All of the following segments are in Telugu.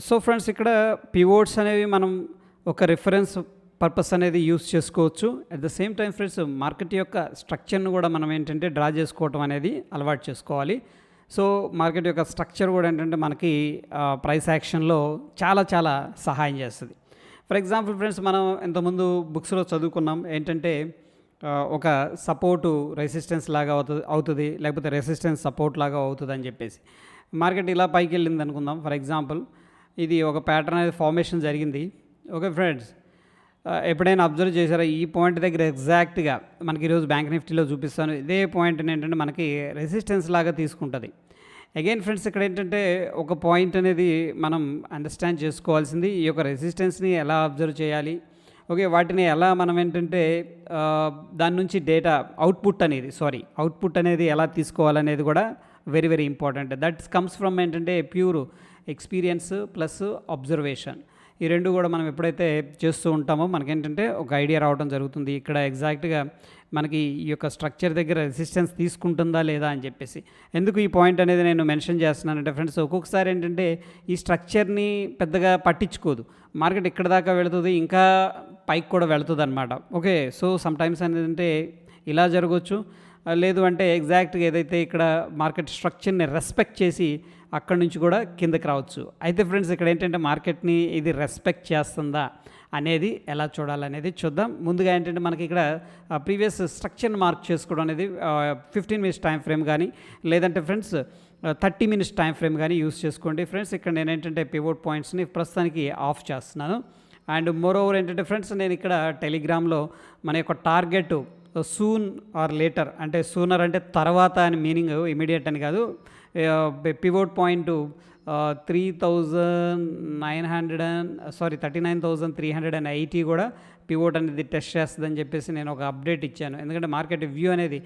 సో ఫ్రెండ్స్ ఇక్కడ పివోట్స్ అనేవి మనం ఒక రిఫరెన్స్ పర్పస్ అనేది యూస్ చేసుకోవచ్చు. At the same time friends market యొక్క స్ట్రక్చర్ను కూడా మనం ఏంటంటే డ్రా చేసుకోవటం అనేది అలవాటు చేసుకోవాలి. సో మార్కెట్ యొక్క స్ట్రక్చర్ కూడా ఏంటంటే మనకి ప్రైస్ యాక్షన్లో చాలా చాలా సహాయం చేస్తుంది. ఫర్ ఎగ్జాంపుల్ ఫ్రెండ్స్ మనం ఇంతకుముందు బుక్స్లో చదువుకున్నాం ఏంటంటే ఒక సపోర్టు రెసిస్టెన్స్ లాగా అవుతుంది లేకపోతే రెసిస్టెన్స్ సపోర్ట్ లాగా అవుతుంది అని చెప్పేసి మార్కెట్ ఇలా పైకి వెళ్ళింది అనుకుందాం. ఫర్ ఎగ్జాంపుల్ ఇది ఒక ప్యాటర్న్ అనేది ఫార్మేషన్ జరిగింది. ఓకే ఫ్రెండ్స్, ఎప్పుడైనా అబ్జర్వ్ చేశారా ఈ పాయింట్ దగ్గర ఎగ్జాక్ట్గా మనకి ఈరోజు బ్యాంక్ నిఫ్టీలో చూపిస్తాను. ఇదే పాయింట్ ఏంటంటే మనకి రెసిస్టెన్స్ లాగా తీసుకుంటుంది. అగైన్ ఫ్రెండ్స్ ఇక్కడ ఏంటంటే ఒక పాయింట్ అనేది మనం అండర్స్టాండ్ చేసుకోవాల్సింది ఈ యొక్క రెసిస్టెన్స్ని ఎలా అబ్జర్వ్ చేయాలి, ఓకే వాటిని ఎలా మనం ఏంటంటే దాని నుంచి డేటా అవుట్పుట్ అనేది ఎలా తీసుకోవాలనేది కూడా very very important. That comes from ఏంటంటే ప్యూర్ ఎక్స్పీరియన్స్ ప్లస్ అబ్జర్వేషన్. ఈ రెండు కూడా మనం ఎప్పుడైతే చేస్తూ ఉంటామో మనకేంటంటే ఒక ఐడియా రావడం జరుగుతుంది. ఇక్కడ ఎగ్జాక్ట్గా మనకి ఈ యొక్క స్ట్రక్చర్ దగ్గర రెసిస్టెన్స్ తీసుకుంటుందా లేదా అని చెప్పేసి. ఎందుకు ఈ పాయింట్ అనేది నేను మెన్షన్ చేస్తున్నానంటే ఫ్రెండ్స్ ఒక్కొక్కసారి ఏంటంటే ఈ స్ట్రక్చర్ని పెద్దగా పట్టించుకోదు, మార్కెట్ ఇక్కడ దాకా వెళుతుంది, ఇంకా పైకి కూడా వెళుతుంది అనమాట. ఓకే, సో సమ్టైమ్స్ అనేది ఇలా జరగవచ్చు, లేదు అంటే ఎగ్జాక్ట్గా ఏదైతే ఇక్కడ మార్కెట్ స్ట్రక్చర్ని రెస్పెక్ట్ చేసి అక్కడి నుంచి కూడా కిందకి రావచ్చు. అయితే ఫ్రెండ్స్ ఇక్కడ ఏంటంటే మార్కెట్ని ఇది రెస్పెక్ట్ చేస్తుందా అనేది ఎలా చూడాలనేది చూద్దాం. ముందుగా ఏంటంటే మనకి ఇక్కడ ప్రీవియస్ స్ట్రక్చర్ని మార్క్ చేసుకోవడం అనేది 15 మినిట్స్ టైం ఫ్రేమ్ కానీ లేదంటే ఫ్రెండ్స్ 30 మినిట్స్ టైం ఫ్రేమ్ కానీ యూస్ చేసుకోండి. ఫ్రెండ్స్ ఇక్కడ నేను ఏంటంటే పివోట్ పాయింట్స్ని ప్రస్తుతానికి ఆఫ్ చేస్తున్నాను. అండ్ మోర్ ఓవర్ ఏంటంటే ఫ్రెండ్స్ నేను ఇక్కడ టెలిగ్రామ్లో మన యొక్క టార్గెట్ సూన్ ఆర్ లేటర్ అంటే సూనర్ అంటే తర్వాత అని మీనింగ్, ఇమీడియట్ అని కాదు. పివోట్ పాయింట్ 39,380 కూడా పివోట్ అనేది టెస్ట్ చేస్తుందని చెప్పేసి నేను ఒక అప్డేట్ ఇచ్చాను. ఎందుకంటే మార్కెట్ వ్యూ అనేది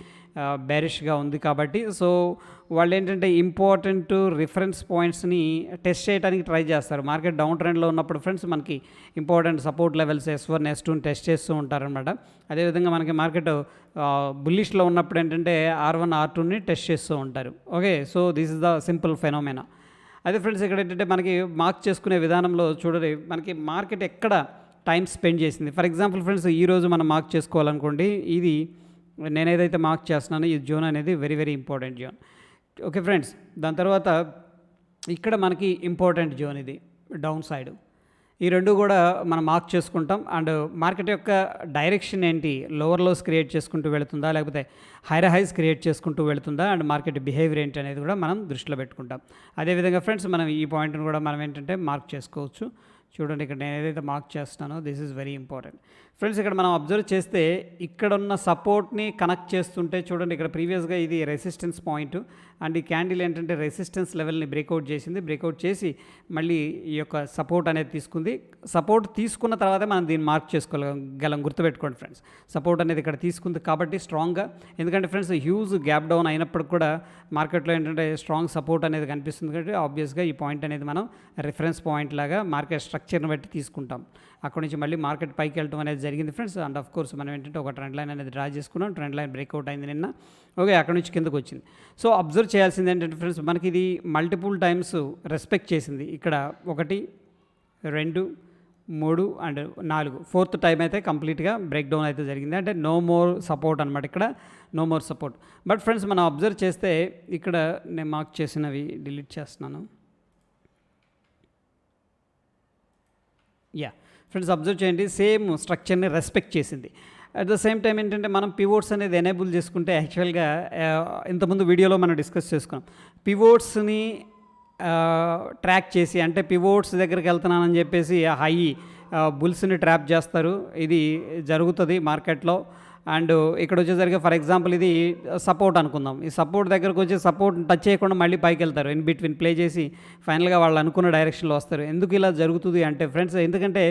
బేరిష్గా ఉంది కాబట్టి. సో వాళ్ళు ఏంటంటే ఇంపార్టెంట్ రిఫరెన్స్ పాయింట్స్ని టెస్ట్ చేయడానికి ట్రై చేస్తారు. మార్కెట్ డౌన్ ట్రెండ్లో ఉన్నప్పుడు ఫ్రెండ్స్ మనకి ఇంపార్టెంట్ సపోర్ట్ లెవెల్స్ S1 S2ని టెస్ట్ చేస్తూ ఉంటారనమాట. అదేవిధంగా మనకి మార్కెట్ బుల్లిష్లో ఉన్నప్పుడు ఏంటంటే R1 R2ని టెస్ట్ చేస్తూ ఉంటారు. Okay, so this is the simple phenomena. అదే ఫ్రెండ్స్ ఇక్కడ ఏంటంటే మనకి మార్క్ చేసుకునే విధానంలో చూడండి మనకి మార్కెట్ ఎక్కడ టైం స్పెండ్ చేసింది. ఫర్ ఎగ్జాంపుల్ ఫ్రెండ్స్ ఈరోజు మనం మార్క్ చేసుకోవాలనుకోండి, ఇది నేను ఏదైతే మార్క్ చేస్తున్నానో ఈ జోన్ అనేది very very important zone. Okay friends, దాని తర్వాత ఇక్కడ మనకి ఇంపార్టెంట్ జోన్ ఇది డౌన్ సైడ్. ఈ రెండు కూడా మనం మార్క్ చేసుకుంటాం. అండ్ మార్కెట్ యొక్క డైరెక్షన్ ఏంటి, లోవర్ లోస్ క్రియేట్ చేసుకుంటూ వెళుతుందా లేకపోతే హైర్ హైస్ క్రియేట్ చేసుకుంటూ వెళుతుందా అండ్ మార్కెట్ బిహేవియర్ ఏంటి అనేది కూడా మనం దృష్టిలో పెట్టుకుంటాం. అదేవిధంగా ఫ్రెండ్స్ మనం ఈ పాయింట్ని కూడా మనం ఏంటంటే మార్క్ చేసుకోవచ్చు. చూడండి ఇక్కడ నేను ఏదైతే మార్క్ చేస్తున్నానో this is very important. Friends ఇక్కడ మనం అబ్జర్వ్ చేస్తే ఇక్కడ ఉన్న సపోర్ట్ని కనెక్ట్ చేస్తుంటే చూడండి ఇక్కడ ప్రీవియస్గా ఇది రెసిస్టెన్స్ పాయింట్ అండ్ ఈ క్యాండిల్ ఏంటంటే రెసిస్టెన్స్ లెవెల్ని బ్రేక్అవుట్ చేసింది. బ్రేక్అవుట్ చేసి మళ్ళీ ఈ యొక్క సపోర్ట్ అనేది తీసుకుంది. సపోర్ట్ తీసుకున్న తర్వాతే మనం దీన్ని మార్క్ చేసుకోగలం. గుర్తుపెట్టుకోండి ఫ్రెండ్స్, సపోర్ట్ అనేది ఇక్కడ తీసుకుంది కాబట్టి స్ట్రాంగ్గా. ఎందుకంటే ఫ్రెండ్స్ హ్యూజ్ గ్యాప్ డౌన్ అయినప్పుడు కూడా మార్కెట్లో ఏంటంటే స్ట్రాంగ్ సపోర్ట్ అనేది కనిపిస్తుంది కాబట్టి ఆబ్వియస్గా ఈ పాయింట్ అనేది మనం రిఫరెన్స్ పాయింట్ లాగా మార్కెట్ స్ట్రక్చర్ని బట్టి తీసుకుంటాం. అక్కడి నుంచి మళ్ళీ మార్కెట్ పైకి వెళ్ళడం అనేది జరిగింది ఫ్రెండ్స్. అండ్ ఆఫ్ కోర్స్ మనం ఏంటంటే ఒక ట్రెండ్ లైన్ అనేది డ్రా చేసుకున్నాం. ట్రెండ్ లైన్ బ్రేక్అవుట్ అయింది నిన్న. ఓకే, అక్కడ నుంచి కిందకు వచ్చింది. సో అబ్జర్వ్ చేయాల్సింది ఏంటంటే ఫ్రెండ్స్ మనకి ఇది మల్టిపుల్ టైమ్స్ రెస్పెక్ట్ చేసింది. ఇక్కడ 1 2 3 అండ్ 4 4th టైం అయితే కంప్లీట్గా బ్రేక్ డౌన్ అయితే జరిగింది. అంటే నో మోర్ సపోర్ట్ అనమాట, ఇక్కడ no more support. But friends మనం అబ్జర్వ్ చేస్తే ఇక్కడ నేను మార్క్ చేసినవి డిలీట్ చేస్తున్నాను. ఫ్రెండ్స్ అబ్జర్వ్ చేయండి, సేమ్ స్ట్రక్చర్ని రెస్పెక్ట్ చేసింది. అట్ ద సేమ్ టైం ఏంటంటే మనం పివోట్స్ అనేది ఎనేబుల్ చేసుకుంటే యాక్చువల్గా ఇంతకుముందు వీడియోలో మనం డిస్కస్ చేసుకున్నాం. పివోట్స్ని ట్రాక్ చేసి అంటే పివోట్స్ దగ్గరికి వెళ్తున్నానని చెప్పేసి హై బుల్స్ని ట్రాప్ చేస్తారు. ఇది జరుగుతుంది మార్కెట్లో. అండ్ ఇక్కడ వచ్చేసరికి ఫర్ ఎగ్జాంపుల్ ఇది సపోర్ట్ అనుకుందాం. ఈ సపోర్ట్ దగ్గరకు వచ్చి సపోర్ట్ టచ్ చేయకుండా మళ్ళీ పైకి వెళ్తారు, ఇన్ బిట్వీన్ ప్లే చేసి ఫైనల్గా వాళ్ళు అనుకున్న డైరెక్షన్లో వస్తారు. ఎందుకు ఇలా జరుగుతుంది అంటే ఫ్రెండ్స్ ఎందుకంటే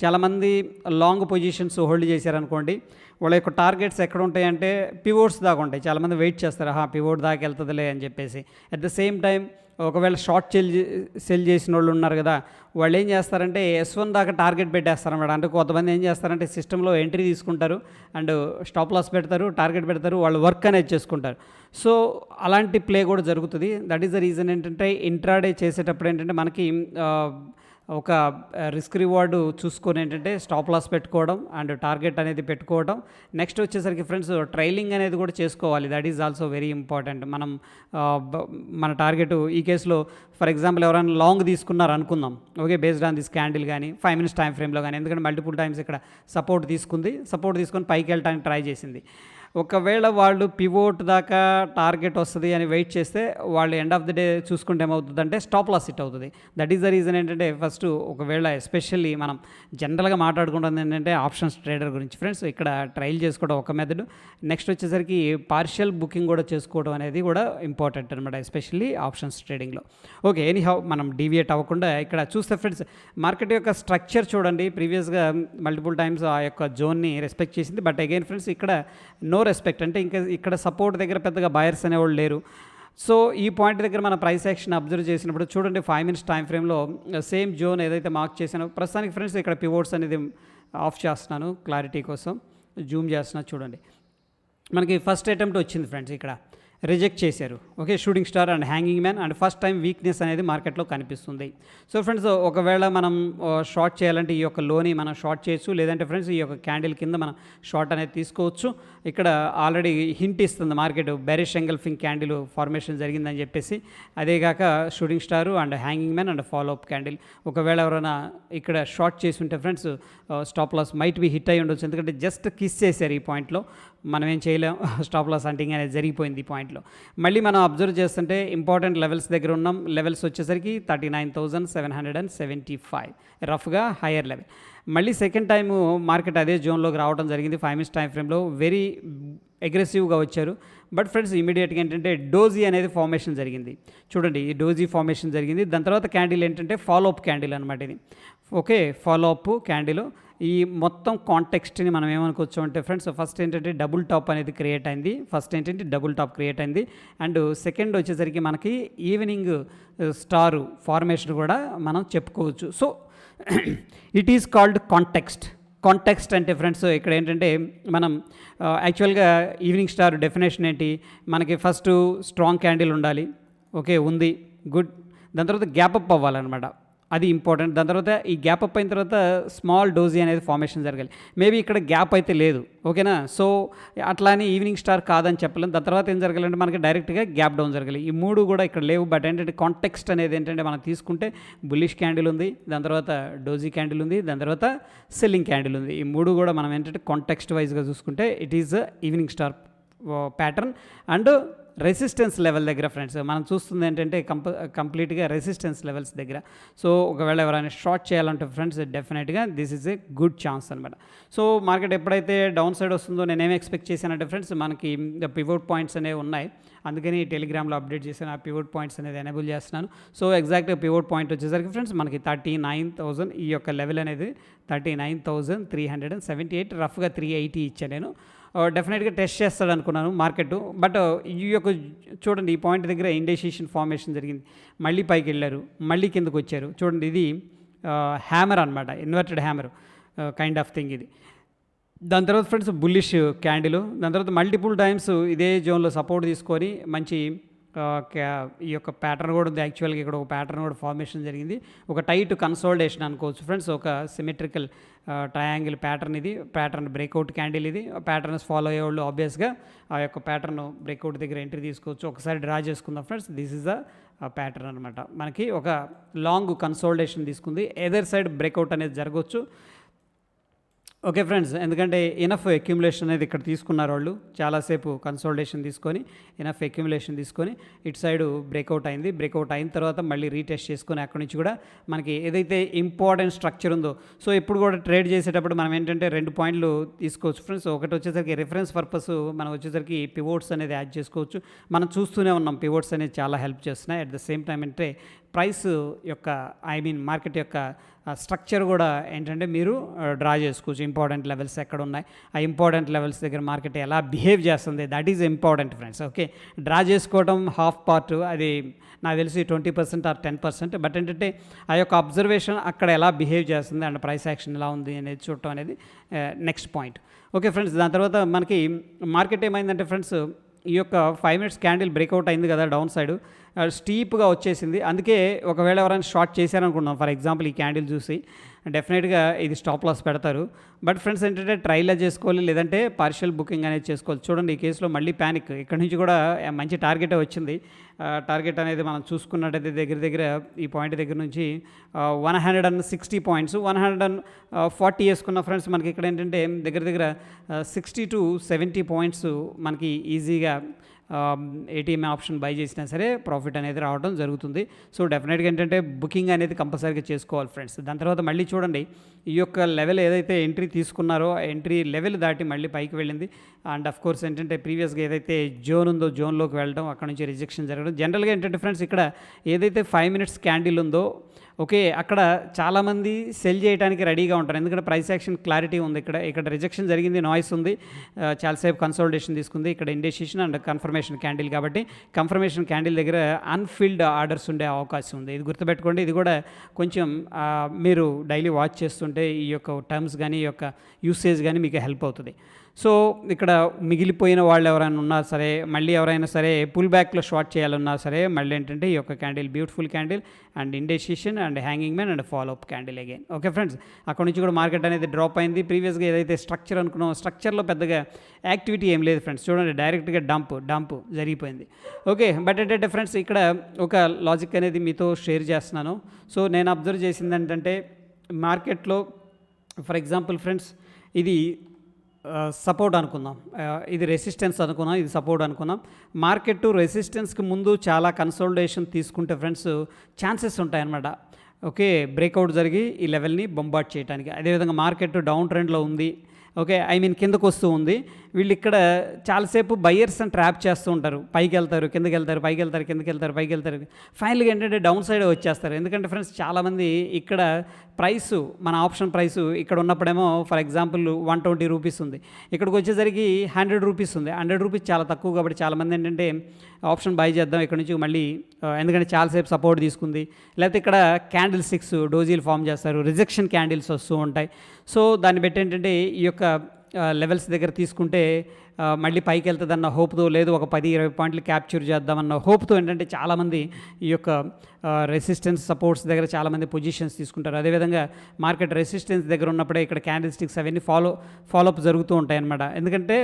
చాలామంది లాంగ్ పొజిషన్స్ హోల్డ్ చేశారనుకోండి, వాళ్ళ యొక్క టార్గెట్స్ ఎక్కడ ఉంటాయంటే పివోట్స్ దాకా ఉంటాయి. చాలామంది వెయిట్ చేస్తారు, పివోట్ దాకా వెళ్తుందిలే అని చెప్పేసి. అట్ ద సేమ్ టైం ఒకవేళ షార్ట్ సెల్ చేసిన వాళ్ళు ఉన్నారు కదా, వాళ్ళు ఏం చేస్తారంటే S1 దాకా టార్గెట్ పెట్టేస్తారన్నమాట. అంటే కొంతమంది ఏం చేస్తారంటే సిస్టంలో ఎంట్రీ తీసుకుంటారు అండ్ స్టాప్ లాస్ పెడతారు, టార్గెట్ పెడతారు, వాళ్ళు వర్క్ అనేది చేసుకుంటారు. సో అలాంటి ప్లే కూడా జరుగుతుంది. దట్ ఈస్ ద రీజన్ ఏంటంటే ఇంట్రాడే చేసేటప్పుడు ఏంటంటే మనకి ఒక రిస్క్ రివార్డ్ చూసుకొని ఏంటంటే స్టాప్ లాస్ పెట్టుకోవడం అండ్ టార్గెట్ అనేది పెట్టుకోవడం. నెక్స్ట్ వచ్చేసరికి ఫ్రెండ్స్ ట్రైలింగ్ అనేది కూడా చేసుకోవాలి. That is also very important. మనం మన టార్గెట్ ఈ కేసులో ఫర్ ఎగ్జాంపుల్ ఎవరైనా లాంగ్ తీసుకున్నారు అనుకుందాం, okay, based on this candle కానీ 5 minutes టైం ఫ్రేమ్లో కానీ, ఎందుకంటే మల్టిపుల్ టైమ్స్ ఇక్కడ సపోర్ట్ తీసుకొని పైకి వెళ్ళడానికి ట్రై చేసింది. ఒకవేళ వాళ్ళు పివోట్ దాకా టార్గెట్ వస్తుంది అని వెయిట్ చేస్తే వాళ్ళు ఎండ్ ఆఫ్ ది డే చూసుకుంటే ఏమవుతుందంటే స్టాప్ లాస్ హిట్ అవుతుంది. దట్ ఈస్ ద రీజన్ ఏంటంటే ఫస్ట్ ఒకవేళ ఎస్పెషల్లీ మనం జనరల్గా మాట్లాడుకుంటుంది ఏంటంటే ఆప్షన్స్ ట్రేడర్ గురించి ఫ్రెండ్స్. ఇక్కడ ట్రయల్ చేసుకోవడం ఒక మెథడ్. నెక్స్ట్ వచ్చేసరికి పార్షియల్ బుకింగ్ కూడా చేసుకోవడం అనేది కూడా ఇంపార్టెంట్ అనమాట, ఎస్పెషల్లీ ఆప్షన్స్ ట్రేడింగ్లో. ఓకే, ఎనీహౌ మనం డీవియేట్ అవ్వకుండా ఇక్కడ చూస్తే ఫ్రెండ్స్ మార్కెట్ యొక్క స్ట్రక్చర్ చూడండి. ప్రీవియస్గా మల్టిపుల్ టైమ్స్ ఆ యొక్క జోన్ని రెస్పెక్ట్ చేసింది. బట్ అగైన్ ఫ్రెండ్స్ ఇక్కడ నో రెస్పెక్ట్, అంటే ఇంకా ఇక్కడ సపోర్ట్ దగ్గర పెద్దగా బయర్స్ అనేవాళ్ళు లేరు. సో ఈ పాయింట్ దగ్గర మన ప్రైస్ యాక్షన్ అబ్జర్వ్ చేసినప్పుడు చూడండి 5 minutes టైం ఫ్రేమ్లో సేమ్ జోన్ ఏదైతే మార్క్ చేసానో ప్రస్తుతానికి ఫ్రెండ్స్ ఇక్కడ పివోట్స్ అనేది ఆఫ్ చేస్తున్నాను క్లారిటీ కోసం, జూమ్ చేస్తున్నా చూడండి. మనకి ఫస్ట్ అటెంప్ట్ వచ్చింది ఫ్రెండ్స్, ఇక్కడ రిజెక్ట్ చేశారు. Okay, shooting star and hanging man and first time weakness అనేది మార్కెట్లో కనిపిస్తుంది. సో ఫ్రెండ్స్ ఒకవేళ మనం షార్ట్ చేయాలంటే ఈ యొక్క లోని మనం షార్ట్ చేయొచ్చు, లేదంటే ఫ్రెండ్స్ ఈ యొక్క క్యాండిల్ కింద మనం షార్ట్ అనేది తీసుకోవచ్చు. ఇక్కడ ఆల్రెడీ హింట్ ఇస్తుంది market bearish engulfing candle formation జరిగిందని చెప్పేసి. అదేగాక shooting star and hanging man and follow up candle. ఒకవేళ ఎవరైనా ఇక్కడ షార్ట్ చేసి ఉంటే friends stop loss might be hit అయ్యి ఉండొచ్చు, ఎందుకంటే జస్ట్ కిస్ చేశారు ఈ పాయింట్లో. మనం ఏం చేయలేం, స్టాప్ లాస్ హంటింగ్ అనేది జరిగిపోయింది ఈ పాయింట్లో. మళ్ళీ మనం అబ్జర్వ్ చేస్తుంటే ఇంపార్టెంట్ లెవెల్స్ దగ్గర ఉన్నాం. లెవెల్స్ వచ్చేసరికి 39,775 రఫ్గా హయ్యర్ లెవెల్. మళ్ళీ సెకండ్ టైము మార్కెట్ అదే జోన్లోకి రావడం జరిగింది 5 minutes టైం ఫ్రేమ్లో. వెరీ అగ్రెసివ్గా వచ్చారు. బట్ ఫ్రెండ్స్ ఇమీడియట్గా ఏంటంటే డోజీ అనేది ఫార్మేషన్ జరిగింది. చూడండి ఈ డోజీ ఫార్మేషన్ జరిగింది. దాని తర్వాత క్యాండిల్ ఏంటంటే ఫాలో అప్ క్యాండిల్ అనమాట ఇది. Okay, follow up candle. ఈ మొత్తం కాంటెక్స్ట్ని మనం ఏమనుకోవచ్చు అంటే ఫ్రెండ్స్ ఫస్ట్ ఏంటంటే డబుల్ టాప్ అనేది క్రియేట్ అయింది. అండ్ సెకండ్ వచ్చేసరికి మనకి ఈవినింగ్ స్టార్ ఫార్మేషన్ కూడా మనం చెప్పుకోవచ్చు. So it is called context అంటే ఫ్రెండ్స్ ఇక్కడ ఏంటంటే మనం యాక్చువల్గా ఈవినింగ్ స్టార్ డెఫినేషన్ ఏంటి, మనకి ఫస్ట్ స్ట్రాంగ్ క్యాండిల్ ఉండాలి. ఓకే, ఉంది, గుడ్. దాని తర్వాత గ్యాప్ అప్ అవ్వాలన్నమాట, అది ఇంపార్టెంట్. దాని తర్వాత ఈ గ్యాప్ అప్ అయిన తర్వాత స్మాల్ డోజీ అనేది ఫార్మేషన్ జరగాలి. మేబీ ఇక్కడ గ్యాప్ అయితే లేదు, ఓకేనా. సో అట్లా అని ఈవినింగ్ స్టార్ కాదని చెప్పలేం. దాని తర్వాత ఏం జరగాలంటే మనకి డైరెక్ట్గా గ్యాప్ డౌన్ జరగాలి. ఈ మూడు కూడా ఇక్కడ లేవు. బట్ ఏంటంటే కాంటెక్స్ట్ అనేది ఏంటంటే మనం తీసుకుంటే బుల్లిష్ క్యాండిల్ ఉంది, దాని తర్వాత డోజీ క్యాండిల్ ఉంది, దాని తర్వాత సెల్లింగ్ క్యాండిల్ ఉంది. ఈ మూడు కూడా మనం ఏంటంటే కాంటెక్స్ట్ వైజ్గా చూసుకుంటే it is evening star pattern and resistance level దగ్గర ఫ్రెండ్స్ మనం చూస్తుంది ఏంటంటే కంప్లీట్గా రెసిస్టెన్స్ లెవెల్స్ దగ్గర. సో ఒకవేళ ఎవరైనా షార్ట్ చేయాలంటే ఫ్రెండ్స్ డెఫినెట్గా this is a good chance అనమాట. సో మార్కెట్ ఎప్పుడైతే డౌన్ సైడ్ వస్తుందో నేనేం ఎక్స్పెక్ట్ చేశానంటే ఫ్రెండ్స్ మనకి పివోట్ పాయింట్స్ అనేవి ఉన్నాయి, అందుకని టెలిగ్రామ్లో అప్డేట్ చేశాను. ఆ పివోట్ పాయింట్స్ అనేది ఎనేబుల్ చేస్తున్నాను. సో ఎగ్జాక్ట్గా పివోట్ పాయింట్ వచ్చేసరికి ఫ్రెండ్స్ మనకి 39,000 ఈ యొక్క లెవెల్ అనేది 39,378 రఫ్గా 380 ఇచ్చాను నేను. డెఫినెట్గా టెస్ట్ చేస్తాడు అనుకున్నాను మార్కెట్. బట్ ఈ యొక్క చూడండి ఈ పాయింట్ దగ్గర ఇండెసిషన్ ఫార్మేషన్ జరిగింది, మళ్ళీ పైకి వెళ్ళారు, మళ్ళీ కిందకు వచ్చారు. చూడండి ఇది హ్యామర్ అనమాట, inverted hammer kind of thing ఇది. దాని తర్వాత ఫ్రెండ్స్ బుల్లిష్ క్యాండిల్, దాని తర్వాత మల్టిపుల్ టైమ్స్ ఇదే జోన్లో సపోర్ట్ తీసుకొని మంచి ఈ యొక్క ప్యాటర్న్ కూడా ఉంది. యాక్చువల్గా ఇక్కడ ఒక ప్యాటర్న్ కూడా ఫార్మేషన్ జరిగింది, ఒక టైట్ కన్సాలిడేషన్ అనుకోవచ్చు ఫ్రెండ్స్. ఒక సిమెట్రికల్ ట్రయాంగిల్ ప్యాటర్న్ ఇది, ప్యాటర్న్ బ్రేక్అవుట్ క్యాండిల్ ఇది. ప్యాటర్న్స్ ఫాలో అయ్యేవాళ్ళు ఆబ్వియస్గా ఆ యొక్క ప్యాటర్న్ బ్రేక్అవుట్ దగ్గర ఎంట్రీ తీసుకోవచ్చు. ఒకసారి డ్రా చేసుకుందాం friends. This is a pattern అనమాట. మనకి ఒక లాంగ్ కన్సాలిడేషన్ తీసుకుంది, ఎదర్ సైడ్ బ్రేక్అవుట్ అనేది జరగవచ్చు. ఓకే ఫ్రెండ్స్, ఎందుకంటే ఇనఫ్ అక్యుములేషన్ అనేది ఇక్కడ తీసుకున్నారు వాళ్ళు, చాలాసేపు కన్సాలిడేషన్ తీసుకొని ఇనఫ్ అక్యుములేషన్ తీసుకొని ఇటు సైడ్ బ్రేక్అవుట్ అయింది. బ్రేక్అవుట్ అయిన తర్వాత మళ్ళీ రీటెస్ట్ చేసుకొని అక్కడి నుంచి కూడా మనకి ఏదైతే ఇంపార్టెంట్ స్ట్రక్చర్ ఉందో, సో ఇప్పుడు కూడా ట్రేడ్ చేసేటప్పుడు మనం ఏంటంటే 2 పాయింట్లు తీసుకోవచ్చు ఫ్రెండ్స్. ఒకటి వచ్చేసరికి రిఫరెన్స్ పర్పస్, మనం వచ్చేసరికి పివోట్స్ అనేది యాడ్ చేసుకోవచ్చు. మనం చూస్తూనే ఉన్నాం పివోట్స్ అనేది చాలా హెల్ప్ చేస్తున్నాయి. అట్ ద సేమ్ టైం అంటే ప్రైస్ యొక్క మార్కెట్ యొక్క స్ట్రక్చర్ కూడా ఏంటంటే మీరు డ్రా చేసుకోవచ్చు. ఇంపార్టెంట్ లెవెల్స్ ఎక్కడ ఉన్నాయి, ఆ ఇంపార్టెంట్ లెవెల్స్ దగ్గర మార్కెట్ ఎలా బిహేవ్ చేస్తుంది, that is important friends. Okay, draw చేసుకోవడం హాఫ్ పార్ట్, అది నాకు తెలిసి 20% ఆర్ 10%. బట్ ఏంటంటే ఆ యొక్క అబ్జర్వేషన్ అక్కడ ఎలా బిహేవ్ చేస్తుంది అండ్ ప్రైస్ యాక్షన్ ఎలా ఉంది అనేది చూడటం అనేది నెక్స్ట్ పాయింట్. ఓకే ఫ్రెండ్స్, దాని తర్వాత మనకి మార్కెట్ ఏమైందంటే ఫ్రెండ్స్ ఈ యొక్క 5 minutes క్యాండిల్ బ్రేక్అవుట్ అయింది కదా డౌన్ సైడ్. స్టీప్గా వచ్చేసింది. అందుకే ఒకవేళ ఎవరైనా షార్ట్ చేశారనుకుందాం ఫర్ ఎగ్జాంపుల్ ఈ క్యాండిల్ చూసి డెఫినెట్గా ఇది స్టాప్ లాస్ పెడతారు. బట్ ఫ్రెండ్స్ ఏంటంటే ట్రైల్లో చేసుకోవాలి, లేదంటే పార్షియల్ బుకింగ్ అనేది చేసుకోవాలి. చూడండి ఈ కేసులో మళ్ళీ ప్యానిక్. ఇక్కడ నుంచి కూడా మంచి టార్గెటే వచ్చింది. టార్గెట్ అనేది మనం చూసుకున్నట్టయితే దగ్గర దగ్గర ఈ పాయింట్ దగ్గర నుంచి 160 పాయింట్స్ 140 వేసుకున్న ఫ్రెండ్స్ మనకి ఇక్కడ ఏంటంటే దగ్గర దగ్గర 60 to 70 పాయింట్స్ మనకి ఈజీగా ఏటీఎం ఆప్షన్ బై చేసినా సరే ప్రాఫిట్ అనేది రావడం జరుగుతుంది. సో డెఫినెట్గా ఏంటంటే బుకింగ్ అనేది కంపల్సరీగా చేసుకోవాలి ఫ్రెండ్స్. దాని తర్వాత మళ్ళీ చూడండి ఈ యొక్క లెవెల్ ఏదైతే ఎంట్రీ తీసుకున్నారో ఎంట్రీ లెవెల్ దాటి మళ్ళీ పైకి వెళ్ళింది. అండ్ ఆఫ్ కోర్స్ ఏంటంటే ప్రీవియస్గా ఏదైతే జోన్ ఉందో జోన్లోకి వెళ్ళడం, అక్కడ నుంచి రిజెక్షన్ జరగడం. జనరల్గా ఏంటంటే ఫ్రెండ్స్ ఇక్కడ ఏదైతే 5 minutes క్యాండిల్ ఉందో ఓకే అక్కడ చాలామంది సెల్ చేయడానికి రెడీగా ఉంటారు, ఎందుకంటే ప్రైస్ యాక్షన్ క్లారిటీ ఉంది. ఇక్కడ రిజెక్షన్ జరిగింది, నాయిస్ ఉంది, చాలాసేపు కన్సోలిడేషన్ తీసుకుంది. ఇక్కడ ఇండెసిషన్ అండ్ కన్ఫర్మేషన్ క్యాండిల్ కాబట్టి కన్ఫర్మేషన్ క్యాండిల్ దగ్గర అన్ఫిల్డ్ ఆర్డర్స్ ఉండే అవకాశం ఉంది. ఇది గుర్తుపెట్టుకోండి. ఇది కూడా కొంచెం మీరు డైలీ వాచ్ చేస్తుంటే ఈ యొక్క టర్మ్స్ కానీ ఈ యొక్క యూసేజ్ కానీ మీకు హెల్ప్ అవుతుంది. సో ఇక్కడ మిగిలిపోయిన వాళ్ళు ఎవరైనా ఉన్నా సరే, మళ్ళీ ఎవరైనా సరే పుల్ బ్యాక్లో షార్ట్ చేయాలన్నా సరే మళ్ళీ ఏంటంటే ఈ యొక్క candle beautiful candle and indecision and hanging man and follow up candle again. Okay friends, అక్కడ నుంచి కూడా మార్కెట్ అనేది డ్రాప్ అయింది. ప్రీవియస్గా ఏదైతే స్ట్రక్చర్ అనుకున్నాం స్ట్రక్చర్లో పెద్దగా యాక్టివిటీ ఏం లేదు ఫ్రెండ్స్. చూడండి డైరెక్ట్గా డంప్ జరిగిపోయింది. ఓకే, బట్ ఏంటంటే ఫ్రెండ్స్ ఇక్కడ ఒక లాజిక్ అనేది మీతో షేర్ చేస్తున్నాను. సో నేను అబ్జర్వ్ చేసింది ఏంటంటే మార్కెట్లో ఫర్ ఎగ్జాంపుల్ ఫ్రెండ్స్ ఇది సపోర్ట్ అనుకుందాం, ఇది రెసిస్టెన్స్ అనుకున్నాం, ఇది సపోర్ట్ అనుకున్నాం. మార్కెట్ రెసిస్టెన్స్కి ముందు చాలా కన్సోలిడేషన్ తీసుకుంటే ఫ్రెండ్స్ ఛాన్సెస్ ఉంటాయన్నమాట. ఓకే, బ్రేక్అవుట్ జరిగి ఈ లెవెల్ని బొంబాట్ చేయడానికి. అదేవిధంగా మార్కెట్ డౌన్ ట్రెండ్లో ఉంది, ఓకే కిందకు వస్తూ ఉంది. వీళ్ళు ఇక్కడ చాలాసేపు బయ్యర్స్ అని ట్రాప్ చేస్తూ ఉంటారు. పైకి వెళ్తారు, కిందకి వెళ్తారు, పైకి వెళ్తారు, కిందకి వెళ్తారు, పైకి వెళ్తారు. ఫైనల్గా ఏంటంటే డౌన్ సైడ్ వచ్చేస్తారు. ఎందుకంటే ఫ్రెండ్స్ చాలామంది ఇక్కడ ప్రైసు మన ఆప్షన్ ప్రైసు ఇక్కడ ఉన్నప్పుడేమో ఫర్ ఎగ్జాంపుల్ 120 రూపీస్ ఉంది, ఇక్కడికి వచ్చేసరికి 100 రూపీస్ ఉంది. 100 రూపీస్ చాలా తక్కువ కాబట్టి చాలామంది ఏంటంటే ఆప్షన్ బై చేద్దాం ఇక్కడ నుంచి మళ్ళీ, ఎందుకంటే చాలాసేపు సపోర్ట్ తీసుకుంది. లేకపోతే ఇక్కడ క్యాండిల్ 6 డోజీలు ఫామ్ చేస్తారు, రిజెక్షన్ క్యాండిల్స్ వస్తూ ఉంటాయి. సో దాన్ని బట్టి ఏంటంటే ఈ యొక్క లెవెల్స్ దగ్గర తీసుకుంటే మళ్ళీ పైకి వెళ్తుందన్న హోప్తో, లేదు ఒక 10-20 పాయింట్లు క్యాప్చర్ చేద్దామన్న హోప్తో ఏంటంటే చాలామంది ఈ యొక్క రెసిస్టెన్స్ సపోర్ట్స్ దగ్గర చాలామంది పొజిషన్స్ తీసుకుంటారు. అదేవిధంగా మార్కెట్ రెసిస్టెన్స్ దగ్గర ఉన్నప్పుడే ఇక్కడ క్యాండిల్ స్టిక్స్ అవన్నీ ఫాలోఅప్ జరుగుతూ ఉంటాయి అన్నమాట. ఎందుకంటే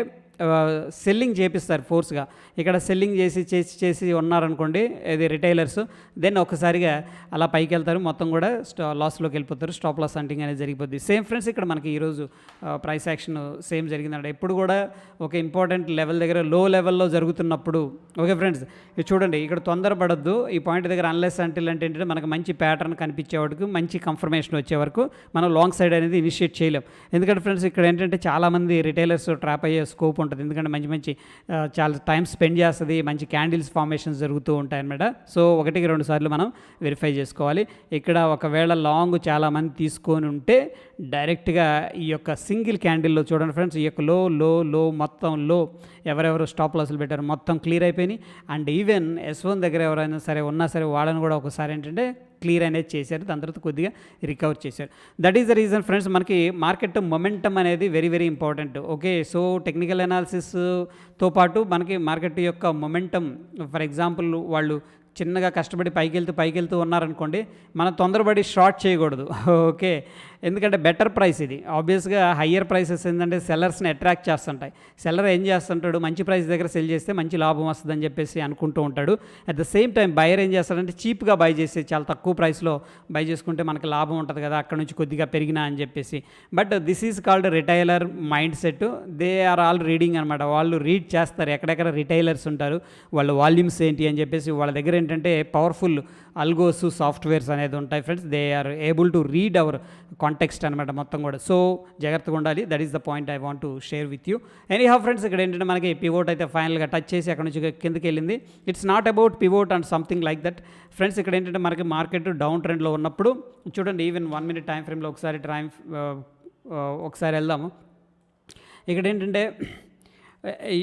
సెల్లింగ్ చేపిస్తారు ఫోర్స్గా. ఇక్కడ సెల్లింగ్ చేసి ఉన్నారనుకోండి ఇది రిటైలర్స్, దెన్ ఒకసారిగా అలా పైకి వెళ్తారు, మొత్తం కూడా లాస్లోకి వెళ్ళిపోతారు, స్టాప్ లాస్ హంటింగ్ అనేది జరిగిపోద్ది. సేమ్ ఫ్రెండ్స్ ఇక్కడ మనకి ఈరోజు ప్రైస్ యాక్షన్ సేమ్ జరిగిందంట. ఎప్పుడు కూడా ఒక ఇంపార్టెంట్ లెవెల్ దగ్గర లో లెవెల్లో జరుగుతున్నప్పుడు ఓకే ఫ్రెండ్స్ ఇది చూడండి, ఇక్కడ తొందరపడద్దు. ఈ పాయింట్ దగ్గర అన్లెస్ అంటిల్ అంటే ఏంటంటే మనకు మంచి ప్యాటర్న్ కనిపించే వరకు, మంచి కన్ఫర్మేషన్ వచ్చే వరకు మనం లాంగ్ సైడ్ అనేది ఇనిషియేట్ చేయలేం. ఎందుకంటే ఫ్రెండ్స్ ఇక్కడ ఏంటంటే చాలామంది రిటైలర్స్ ట్రాప్ అయ్యే స్కోప్ ఉంటుంది, ఎందుకంటే మంచి చాలా టైం స్పెండ్ చేస్తుంది, మంచి క్యాండిల్స్ ఫార్మేషన్స్ జరుగుతూ ఉంటాయి అన్నమాట. సో 1-2 సార్లు మనం వెరిఫై చేసుకోవాలి. ఇక్కడ ఒకవేళ లాంగ్ చాలామంది తీసుకొని ఉంటే డైరెక్ట్గా ఈ యొక్క సింగిల్ క్యాండిల్లో చూడండి ఫ్రెండ్స్, ఈ యొక్క లో మొత్తం లో ఎవరెవరు స్టాప్ లాస్లు పెట్టారు మొత్తం క్లియర్ అయిపోయినాయి. అండ్ ఈవెన్ S1 దగ్గర ఎవరైనా సరే ఉన్నా సరే వాళ్ళని కూడా ఒకసారి ఏంటంటే క్లియర్ అనేది చేశారు, దాని తర్వాత కొద్దిగా రికవర్ చేశారు. That is the reason friends మనకి మార్కెట్ మొమెంటమ్ అనేది very very important. Okay, so technical అనాలిసిస్తో పాటు మనకి మార్కెట్ యొక్క మొమెంటమ్, ఫర్ ఎగ్జాంపుల్ వాళ్ళు చిన్నగా కష్టపడి పైకి వెళ్తూ ఉన్నారనుకోండి, మనం తొందరపడి షార్ట్ చేయకూడదు. ఓకే, ఎందుకంటే బెటర్ ప్రైస్ ఇది. ఆబ్వియస్గా హయ్యర్ ప్రైసెస్ ఏంటంటే సెల్లర్స్ని అట్రాక్ట్ చేస్తుంటాయి. సెల్లర్ ఏం చేస్తుంటాడు, మంచి ప్రైస్ దగ్గర సెల్ చేస్తే మంచి లాభం వస్తుందని చెప్పేసి అనుకుంటూ ఉంటాడు. At the same time buyer ఏం చేస్తాడంటే చీప్గా బై చేసి చాలా తక్కువ ప్రైస్లో బై చేసుకుంటే మనకి లాభం ఉంటుంది కదా, అక్కడ నుంచి కొద్దిగా పెరిగినా అని చెప్పేసి. But this is called retailer mindset. They are all reading అనమాట. వాళ్ళు రీడ్ చేస్తారు ఎక్కడెక్కడ రిటైలర్స్ ఉంటారు, వాళ్ళ వాల్యూమ్స్ ఏంటి అని చెప్పేసి. వాళ్ళ దగ్గర ఏంటంటే పవర్ఫుల్ అల్గోస్ సాఫ్ట్వేర్స్ అనేది ఉంటాయి friends. They are able to read our context అనమాట మొత్తం కూడా. సో జాగ్రత్తగా ఉండాలి. That is the point I want to share with you. Anyhow friends, ఇక్కడ ఏంటంటే మనకి పివోట్ అయితే ఫైనల్గా టచ్ చేసి అక్కడ నుంచి కిందకి వెళ్ళింది. It's not about pivot and something like that friends. ఇక్కడ ఏంటంటే మనకి మార్కెట్ డౌన్ ట్రెండ్లో ఉన్నప్పుడు చూడండి, ఈవెన్ 1 minute టైం ఫ్రేమ్లో ఒకసారి వెళ్దాము. ఇక్కడ ఏంటంటే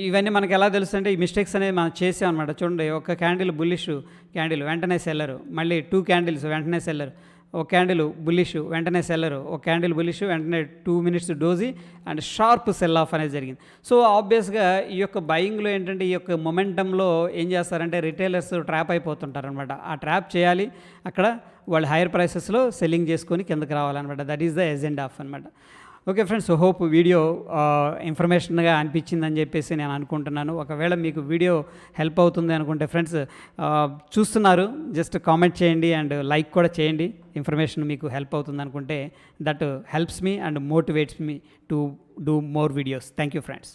ఇవన్నీ మనకి ఎలా తెలుసు అంటే ఈ మిస్టేక్స్ అనేది మనం చేసాం అనమాట. చూడండి, ఒక క్యాండిల్ బుల్లిష్ క్యాండిల్ వెంటనే సెల్లరు, మళ్ళీ 2 క్యాండిల్స్ వెంటనే సెల్లరు, ఒక క్యాండిల్ బుల్లిష్ వెంటనే సెల్లరు, ఒక క్యాండిల్ బుల్లిష్ వెంటనే 2 minutes doji and sharp cell of అనేది జరిగింది. సో ఆబ్వియస్గా ఈ యొక్క బయింగ్లో ఏంటంటే ఈ యొక్క మొమెంటంలో ఏం చేస్తారంటే రిటైలర్స్ ట్రాప్ అయిపోతుంటారనమాట. ఆ ట్రాప్ చేయాలి, అక్కడ వాళ్ళు హైయర్ ప్రైసెస్లో సెల్లింగ్ చేసుకొని కిందకి రావాలన్నమాట. That is the agenda of అనమాట. ఓకే ఫ్రెండ్స్, హోప్ వీడియో ఇన్ఫర్మేషన్గా అనిపించిందని చెప్పేసి నేను అనుకుంటున్నాను. ఒకవేళ మీకు వీడియో హెల్ప్ అవుతుంది అనుకుంటే ఫ్రెండ్స్, చూస్తున్నారు జస్ట్ కామెంట్ చేయండి అండ్ లైక్ కూడా చేయండి. ఇన్ఫర్మేషన్ మీకు హెల్ప్ అవుతుంది అనుకుంటే that helps me and motivates me to do more videos. Thank you friends.